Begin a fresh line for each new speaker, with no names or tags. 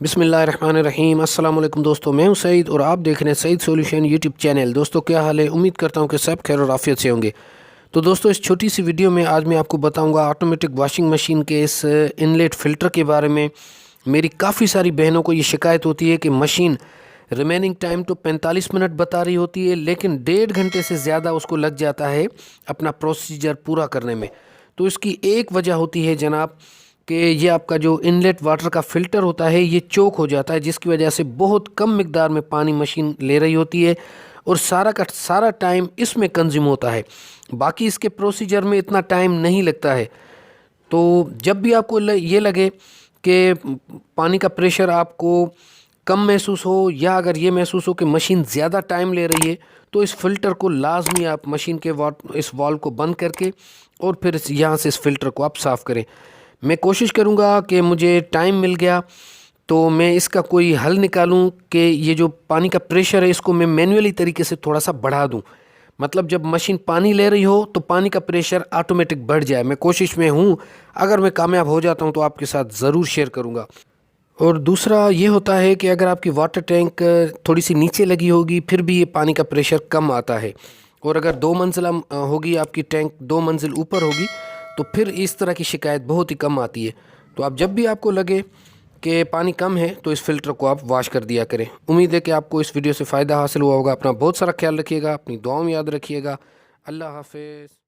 बिस्मिल्लाहिर्रहमानिर्रहीम। अस्सलाम वालेकुम दोस्तों, मैं हूं सईद और आप देख रहे हैं सईद सॉल्यूशन यूट्यूब चैनल। दोस्तों क्या हाल है? उम्मीद करता हूं कि सब खैर और आफियत से होंगे। तो दोस्तों इस छोटी सी वीडियो में आज मैं आपको बताऊंगा ऑटोमेटिक वॉशिंग मशीन के इस इनलेट फ़िल्टर के बारे में। मेरी काफ़ी सारी बहनों को ये शिकायत होती है कि मशीन रिमेनिंग टाइम तो 45 मिनट बता रही होती है, लेकिन 1.5 घंटे से ज़्यादा उसको लग जाता है अपना प्रोसीजर पूरा करने में। तो इसकी एक वजह होती है जनाब कि ये आपका जो इनलेट वाटर का फ़िल्टर होता है ये चोक हो जाता है, जिसकी वजह से बहुत कम मिकदार में पानी मशीन ले रही होती है और सारा का सारा टाइम इसमें कंज्यूम होता है। बाकी इसके प्रोसीजर में इतना टाइम नहीं लगता है। तो जब भी आपको ये लगे कि पानी का प्रेशर आपको कम महसूस हो या अगर ये महसूस हो कि मशीन ज़्यादा टाइम ले रही है, तो इस फ़िल्टर को लाजमी आप मशीन के इस वाल्व को बंद करके और फिर यहाँ से इस फ़िल्टर को आप साफ़ करें। मैं कोशिश करूँगा कि मुझे टाइम मिल गया तो मैं इसका कोई हल निकालूं कि ये जो पानी का प्रेशर है इसको मैं मैन्युअली तरीके से थोड़ा सा बढ़ा दूं। मतलब जब मशीन पानी ले रही हो तो पानी का प्रेशर ऑटोमेटिक बढ़ जाए। मैं कोशिश में हूँ, अगर मैं कामयाब हो जाता हूँ तो आपके साथ ज़रूर शेयर करूँगा। और दूसरा ये होता है कि अगर आपकी वाटर टैंक थोड़ी सी नीचे लगी होगी फिर भी ये पानी का प्रेशर कम आता है, और अगर 2 मंजिला होगी आपकी टैंक, 2 मंजिल ऊपर होगी, तो फिर इस तरह की शिकायत बहुत ही कम आती है। तो आप जब भी आपको लगे कि पानी कम है तो इस फ़िल्टर को आप वॉश कर दिया करें। उम्मीद है कि आपको इस वीडियो से फ़ायदा हासिल हुआ होगा। अपना बहुत सारा ख्याल रखिएगा, अपनी दुआओं में याद रखिएगा। अल्लाह हाफ़िज़।